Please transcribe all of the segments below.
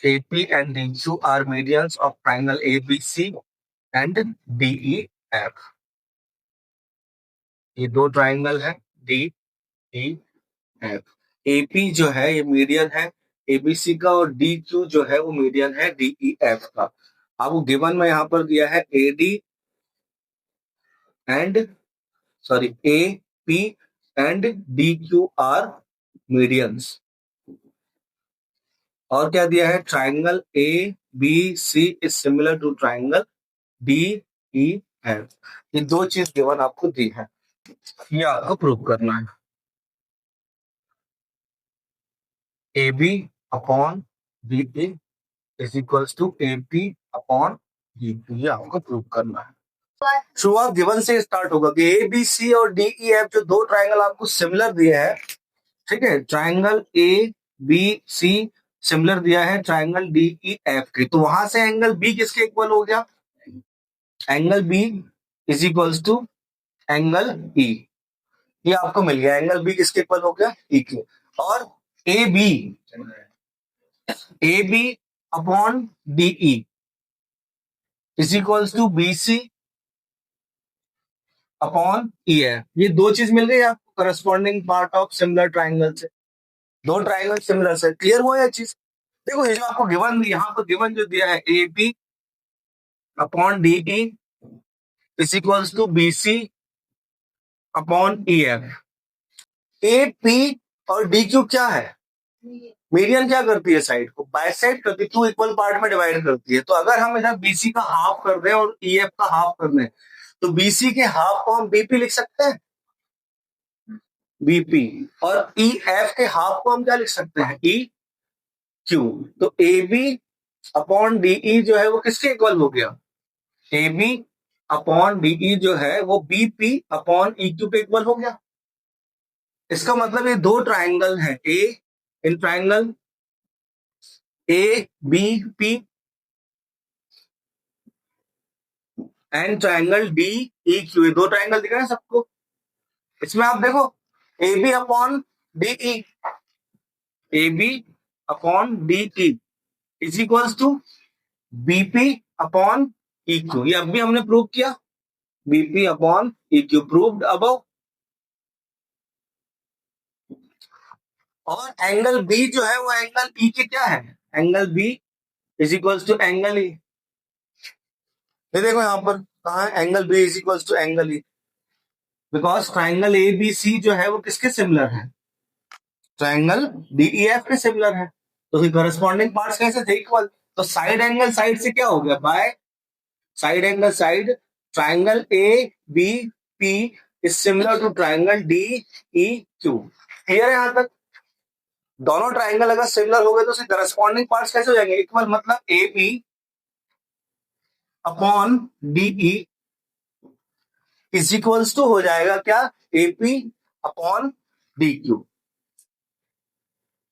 AP and DQ are medians of triangle ABC and DEF. ये दो triangle है DEF. AP जो है ये मीडियन है ABC का और DQ जो है वो मीडियन है DEF का. आपको गिवन में यहाँ पर दिया है AD and AP and DQ are medians. और क्या दिया है? Triangle ABC is similar to triangle DEF. ये दो चीज गिवन आपको दी है, ये आपको प्रूव करना है. AB upon DE is equals to AP upon DQ. ये आपको प्रूव करना है. शुरुआत गिवन से स्टार्ट होगा कि ABC और DEF जो दो ट्राइंगल आपको सिमिलर दिए हैं, ठीक है, ट्राइंगल ABC सिमिलर दिया है ट्राइंगल DEF के, तो वहां से एंगल B किसके इक्वल हो गया? Angle B is equals to angle E. ये आपको मिल गया. एंगल B किसके इक्वल हो गया? E के. और AB upon DE is equals to BC upon EF. ये दो चीज मिल गई आपको corresponding part of similar triangle से. दो ट्राइंगल सिमिलर से. क्लियर हुआ ये चीज? देखो ये जो आपको गिवन, यहाँ पर गिवन जो दिया है AB upon DE is equals to BC upon EF. AP और DQ क्या है? मीडियन. क्या करती है? साइड को बाइसेक्ट करती है, टू इक्वल पार्ट में डिवाइड करती है. तो अगर हम इधर BC का हाफ कर दें और EF का हाफ कर दें तो BC के हाफ को हम BP लिख सकते हैं, BP. और EF के हाफ को हम क्या लिख सकते हैं? EQ. तो AB अपॉन DE जो है वो किसके इक्वल हो गया? AB अपॉन DE जो है वो BP अपॉन EQ पे इक्वल हो गया. इसका मतलब ये दो ट्राइंगल है, in triangle ABP and triangle DEQ. ये दो ट्राइंगल दिख रहे हैं सबको. इसमें आप देखो AB upon DE, AB upon DE is equals to BP upon EQ. ये अब भी हमने प्रूव किया, BP upon EQ proved above. और एंगल B जो है वो एंगल E के क्या है? Angle B is equals to angle E. ये देखो यहाँ पर कहा है angle B is equals to angle E, because triangle ABC जो है वो किसके सिमिलर है? ट्राइंगल DEF के सिमिलर है. तो करस्पॉन्डिंग पार्ट्स कैसे थे? इक्वल. तो साइड एंगल साइड से क्या हो गया? By side angle side triangle ABP is similar to triangle DEQ. Clear है यहां तक? दोनों ट्राइंगल अगर सिमिलर हो गए तो उसके करस्पॉन्डिंग पार्ट्स कैसे हो जाएंगे? इक्वल. मतलब AB upon DE is equals to हो जाएगा क्या? AP upon DQ.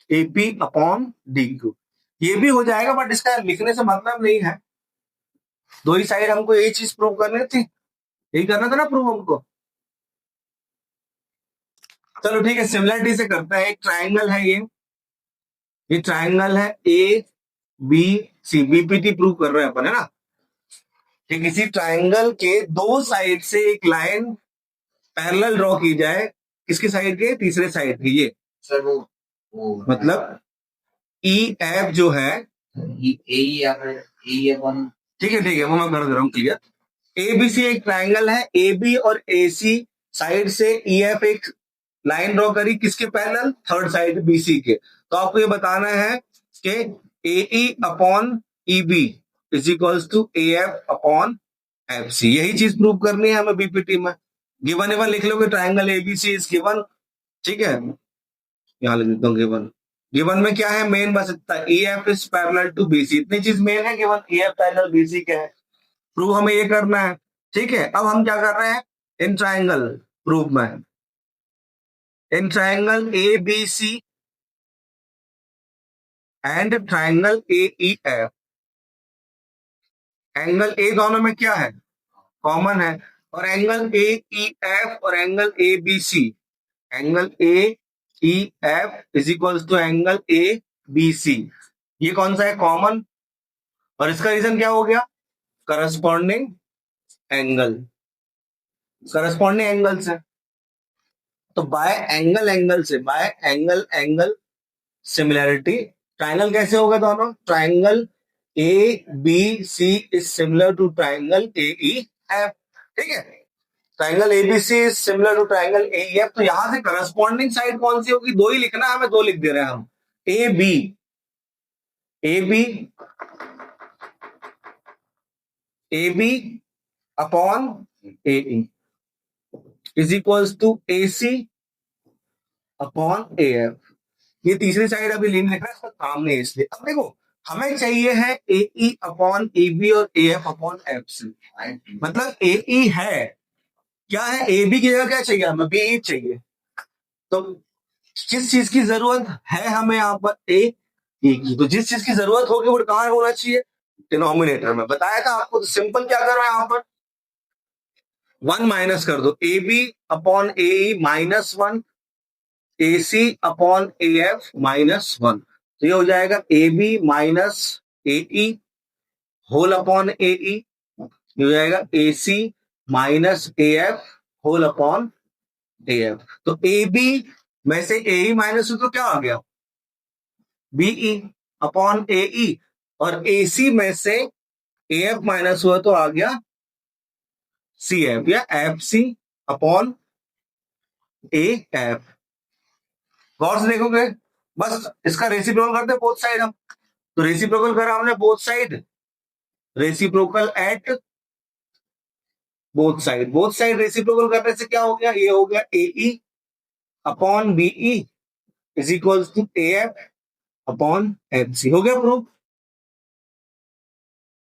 AP upon DQ ये भी हो जाएगा, बट इसका लिखने से मतलब नहीं है. दो ही साइड हमको यही चीज प्रूव करनी थी, यही करना था ना प्रूव हमको. चलो ठीक है, सिमिलरिटी से करते हैं. एक ट्राइंगल है ये ट्राइंगल है ABC. BPT प्रूव कर रहे हैं अपन, है ना. कि किसी ट्राइंगल के दो साइड से एक लाइन पैरेलल ड्रॉ की जाए. किसकी साइड के? तीसरे साइड की. ये सर वो मतलब EF जो है, ठीक है वो मैं कर दे रहा हूँ क्लियर. ABC एक ट्राइंगल है, AB और AC साइड से EF एक लाइन ड्रॉ करी. किसके पैरेलल? थर्ड साइड BC के. तो आपको ये बताना है कि AE upon EB is equals to AF upon FC. यही चीज प्रूव करनी है हमें BPT में. गिवन एवन लिख लोगे, ट्राइंगल ABC इज गिवन. ठीक है, यहां लिख देता हूँ गिवन. गिवन में क्या है? मेन बस इतना, EF is parallel to BC. इतनी चीज मेन है. गिवन EF पैरेलल BC के है. प्रूव हमें ये करना है. ठीक है, अब हम क्या कर रहे हैं? इन ट्राइंगल प्रूव में, in triangle ABC and triangle AEF. Angle A दोनों में क्या है? कॉमन है. और एंगल AEF और angle ABC, angle AEF is equals to angle ABC. ये कौन सा है? कॉमन। और इसका रीजन क्या हो गया? करस्पॉन्डिंग एंगल, करस्पॉन्डिंग एंगल से। तो बाय एंगल एंगल से, by angle angle similarity, triangle कैसे होगा दोनों? Triangle A B C is similar to triangle A E F. ठीक है, triangle ABC is similar to triangle AEF. तो यहां से करस्पॉन्डिंग साइड कौन सी होगी? दो ही लिखना है हमें, दो लिख दे रहे हैं हम। A B, A B, A B upon A E is equals to A C upon A F. ये तीसरी साइड अभी लिख रहा है, इसका काम नहीं है इसलिए। अब देखो, हमें चाहिए है ए ई अपॉन ए बी और A F upon F C. मतलब ए ई है क्या? है ए बी की जगह क्या चाहिए हमें? बी ई चाहिए। तो किस चीज की जरूरत है हमें यहाँ पर? ए ई की। तो जिस चीज की जरूरत होगी वो कहां होना चाहिए? डिनोमिनेटर में। बताया था आपको। तो सिंपल क्या करो यहाँ पर, 1 माइनस कर दो, A B upon A E minus 1, A C upon A F minus 1। तो ये हो जाएगा A B minus A E whole upon A E. ये हो जाएगा A C minus A F whole upon A F. तो ए बी में से ए ई माइनस तो क्या आ गया? बीई अपॉन ए ई। और ए सी में से ए एफ माइनस हुआ तो आ गया सी एफ, या F C upon A F. गौर से देखोगे, बस इसका रेसिप्रोकल करते बोथ साइड हम। तो रेसिप्रोकल करा हमने both side, reciprocal at both side. Both side reciprocal करने से क्या हो गया? ये हो गया A E upon BE is equal to A F upon F C. हो गया प्रूफ।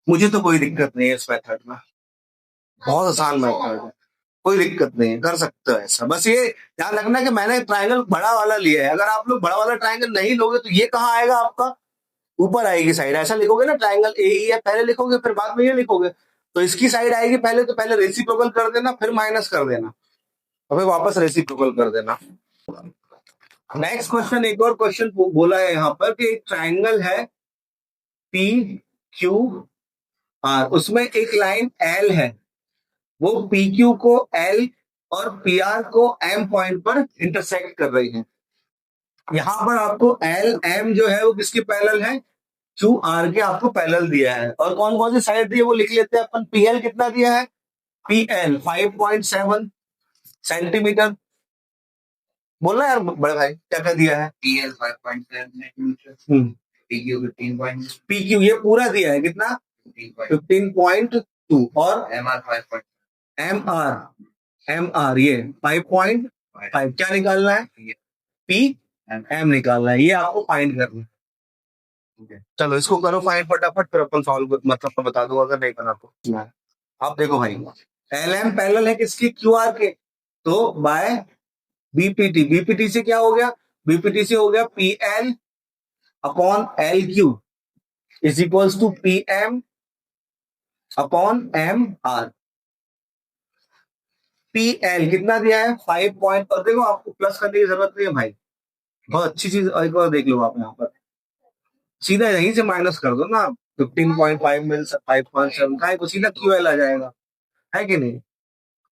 मुझे तो कोई दिक्कत नहीं है इस मेथड में, बहुत आसान मेथड है, कोई दिक्कत नहीं है, कर सकते हो ऐसा। बस ये ध्यान रखना कि मैंने ट्रायंगल बड़ा वाला लिया है। अगर आप लोग बड़ा वाला ट्रायंगल नहीं लोगे तो ये कहाँ आएगा आपका? ऊपर आएगी साइड। ऐसा लिखोगे ना, ट्रायंगल ए ई है पहले लिखोगे फिर बाद में ये लिखोगे। तो इसकी साइड आएगी पहले, तो पहले रेसिप्रोकल कर देना फिर माइनस कर देना और फिर वापस रेसिप्रोकल कर देना। नेक्स्ट क्वेश्चन, एक और क्वेश्चन बोला है यहाँ पर कि एक ट्रायंगल है पी क्यू आर, उसमें एक लाइन एल है, वो पी क्यू को एल और पी आर को एम पॉइंट पर इंटरसेक्ट कर रही है। यहां पर आपको एल एम जो है वो किसके पैरेलल है? क्यू आर के आपको पैरेलल दिया है। और कौन कौन सी साइड दी है वो लिख लेते हैं अपन। पी एल कितना दिया है? P L 5.7 centimetre. बोलना यार बड़े भाई, क्या क्या दिया है? P L 5.7 centimetre, P Q 15. P Q ये पूरा दिया है कितना? 15.2। और एम आर 5. एम आर ये 5.5। क्या निकालना है? पी एम निकालना है, ये आपको फाइंड करना है। चलो इसको करो फाइंड फटाफट, फिर अपन सॉल्व मतलब मैं बता दूंगा अगर नहीं बना तो। आप देखो भाई, एल एम पैरेलल है किसकी? क्यू आर के। तो बाय बीपीटी, बीपीटी से क्या हो गया? बीपीटी से हो गया P L upon L Q is equals to P M upon M R. P L कितना दिया है? 5 पॉइंट। और देखो आपको प्लस करने की जरूरत नहीं है भाई, बहुत अच्छी चीज। एक बार देख लो आप यहाँ पर, सीधा यहीं से माइनस कर दो ना। 15.5 मिल 5.7 का है तो सीधा क्यू एल आ जाएगा, है कि नहीं?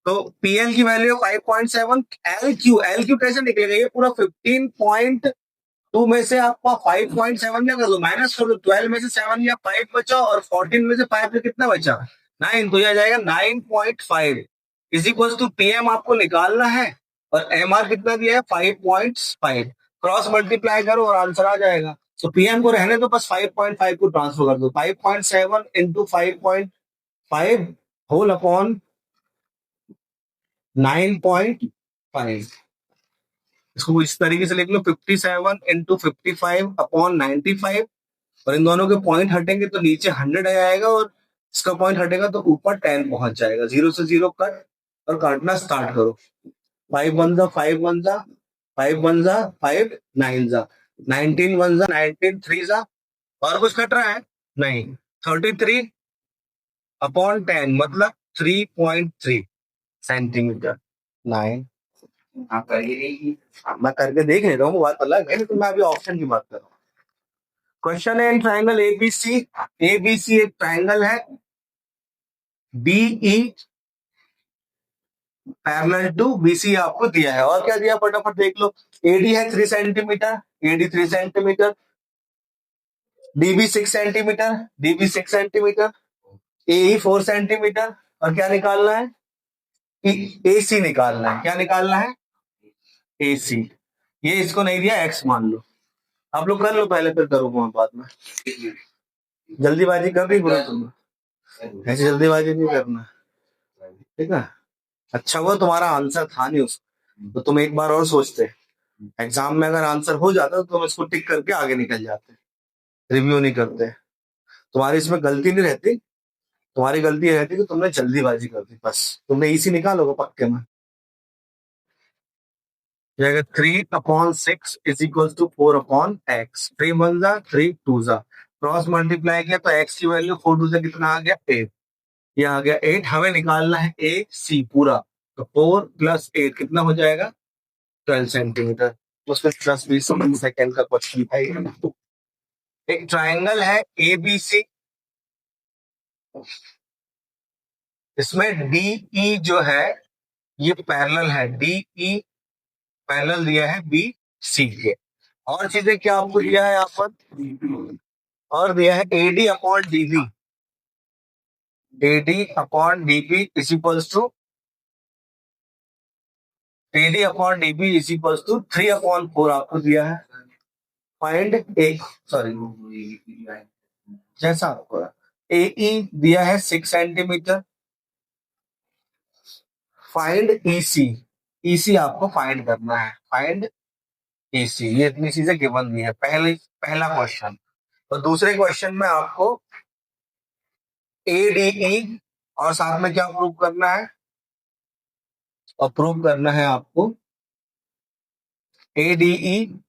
तो पीएल की वैल्यू 5.7। एल क्यू कैसे निकलेगा? ये पूरा 15.2 में से आपका 5.7 क्या कर दो? माइनस कर दो। 12 में से 7 या 5 बचा और 14 में से 5 में कितना बचा? 9। तो यह जाएगा 9.5 इज इक्वल टू पीएम आपको निकालना है और एमआर कितना दिया है? 5.5। क्रॉस मल्टीप्लाई करो और आंसर आ जाएगा। तो पीएम को रहने दो, बस 5.5 को ट्रांसफर कर दो। 5.7 इंटू 5.5 होल अपॉन 9.5। इसको इस तरीके से लिख लो, 57 इंटू 55 अपॉन 95। और इन दोनों के पॉइंट हटेंगे तो नीचे 100 आ जाएगा और इसका पॉइंट हटेगा तो ऊपर 10 पहुंच जाएगा। 0 से 0 कट और काटना स्टार्ट करो। 5 1 जा 5 1 जा 5 1 जा 5 9 जा 19 1 जा 19 3 जा। और कुछ कट रहा है? नहीं। 33 अपॉन 10 मतलब 3.3 सेंटीमीटर। 9 आप करिए मैं करके देख नहीं रहा हूँ, बात अलग है, लेकिन मैं अभी ऑप्शन की बात कर रहा हूँ। क्वेश्चन है इन ट्राइंगल एबीसी, एबीसी एक ट्राइंगल है, बीई पैरेलल टू बीसी आपको दिया है, और क्या दिया फटाफट देख लो। एडी है 3 centimetre, AD 3 centimetre, DB 6 centimetre, DB 6 centimetre, AE 4 centimetre, और क्या निकालना है, एसी निकालना है। क्या निकालना है, एसी। ये इसको नहीं दिया, एक्स मान लो। आप लोग कर लो पहले, फिर करूंगा मैं बाद में। जल्दीबाजी कर रही बोलो तुम, ऐसी जल्दीबाजी नहीं करना, ठीक है। अच्छा हुआ तुम्हारा आंसर था नहीं उसको, तो तुम एक बार और सोचते। एग्जाम में अगर आंसर हो जाता तो तुम इसको टिक करके आगे निकल जाते, रिव्यू नहीं करते। तुम्हारी इसमें गलती नहीं रहती, तुम्हारी गलती रहती कि तुमने जल्दीबाजी कर दी, बस। तुमने इसी निकालोगे पक्के में। 3/6 इज इक्वल टू 4/x। 3 1 जा 3 2 जा, क्रॉस मल्टीप्लाई किया तो x की वैल्यू 4 2 से कितना आ गया 8, ये आ गया 8। हमें निकालना है ए सी पूरा, तो 4 + 8 कितना हो जाएगा 12 सेंटीमीटर। उसमें 10-20 सेकेंड का क्वेश्चन है। एक ट्राइंगल है ए बी सी, इसमें डीई जो है ये पैरेलल है, डीई पैरेलल दिया है बी सी के। और चीजें क्या आपको दिया है यहाँ पर, और दिया है AD upon DB, AD upon DB is equals to, AD upon DB is equals to 3/4 आपको दिया है। फाइंड एक, सॉरी जैसा आपको एई दिया है 6 सेंटीमीटर, फाइंड ईसी, ईसी आपको फाइंड करना है, फाइंड ईसी। ये इतनी चीजें गिवन दी है पहला क्वेश्चन। और दूसरे क्वेश्चन में आपको एडीई और साथ में क्या प्रूव करना है, और प्रूव करना है आपको ADE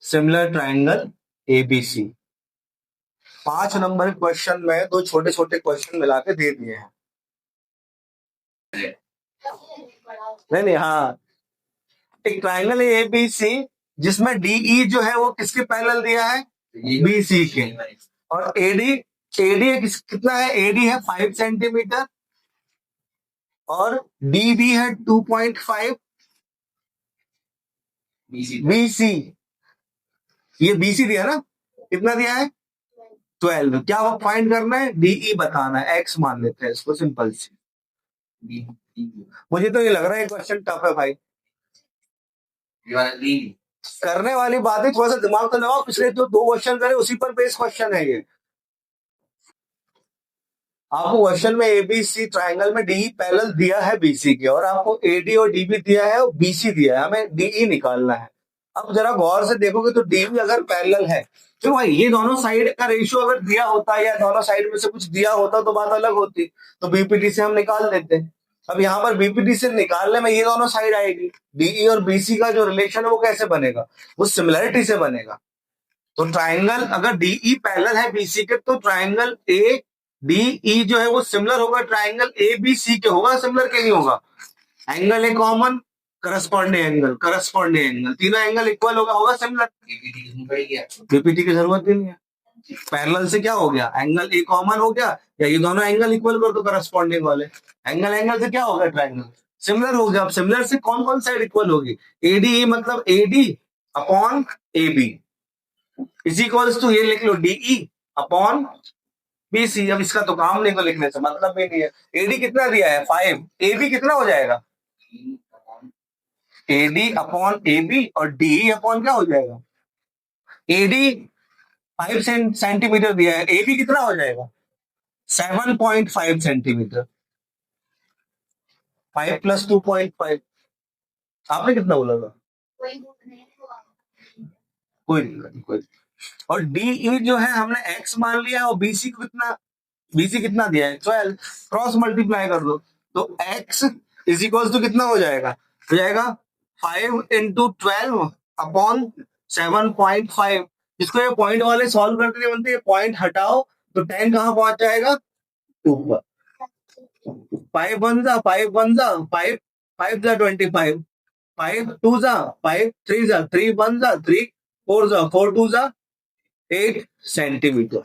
similar triangle ABC. 5 number question में 2 छोटे छोटे क्वेश्चन मिला के दे दिए हैं। नहीं, हाँ, एक ट्राइंगल है एबीसी जिसमें डीई जो है वो किसके पैरेलल दिया है, बीसी के। और एडी, एडी कितना है, एडी है 5 सेंटीमीटर, और डीबी है 2.5, बीसी, ये बीसी दिया ना, कितना दिया है 12। क्या वो फाइंड करना है, डीई बताना है, एक्स मान लेते हैं इसको सिंपल सी। मुझे तो ये लग रहा है क्वेश्चन टफ है भाई, करने वाली बात है, थोड़ा सा दिमाग तो लगाओ। पिछले जो 2 क्वेश्चन करे उसी पर बेस क्वेश्चन है ये। आपको क्वेश्चन में एबीसी ट्राइंगल में डी पैरेलल दिया है बीसी के, और आपको एडी और डीबी दिया है और बीसी दिया है, हमें डीई निकालना है। अब जरा गौर से देखोगे तो डीबी अगर पैरेलल है तो भाई ये दोनों साइड का रेशियो अगर दिया होता या दोनों साइड में से कुछ दिया होता तो बात अलग होती, तो बीपीटी से हम निकाल लेते। अब यहाँ पर बीपीटी से निकालने में ये दोनों साइड आएगी, डीई और बीसी का जो रिलेशन है वो कैसे बनेगा, वो सिमिलरिटी से बनेगा। तो ट्राइंगल अगर डीई पैरेलल है बीसी के, तो ट्राइंगल ए डीई जो है वो सिमिलर होगा ट्राइंगल ए बी सी के, होगा सिमिलर के नहीं होगा। एंगल है common, corresponding angle, corresponding angle, तीनों एंगल इक्वल होगा सिमिलर। पीपीटी की जरूरत ही नहीं है, पैरेलल से क्या हो गया, एंगल ए कॉमन हो गया, या ये दोनों एंगल इक्वल कर दो करस्पॉन्डिंग वाले, एंगल एंगल से क्या हो गया ट्राइंगल सिमिलर हो गया। अब सिमिलर से कौन कौन साइड इक्वल होगी, एडी मतलब AD upon A B is equals to, ये लिख लो डीई अपॉन बीसी। अब इसका तो काम नहीं को लिखने से मतलब भी नहीं है। एडी कितना दिया है 5, एबी कितना हो जाएगा, एडी अपॉन एबी, और डीई अपॉन क्या हो जाएगा, एडी 5 सेंटीमीटर दिया है, एबी कितना हो जाएगा 7.5 सेंटीमीटर, 5 + 2.5। आपने कितना बोला था, कोई नहीं, कोई। और डीई जो है हमने एक्स मान लिया, और बीसी को कितना, बीसी कितना दिया है 12, क्रॉस मल्टीप्लाई कर दो, तो x इज इक्वल टू कितना हो जाएगा, 5 × 12 अपॉन 7.5। जिसको ये पॉइंट वाले सॉल्व करते बनते हैं, पॉइंट हटाओ तो 10 कहां पहुंच जाएगा 2 पर। 5 1 जा 5 1 जा 5, 5 जा 25, 5 2 जा 5, 3 जा 3, 1 जा 3, 4 टू 8 सेंटीमीटर।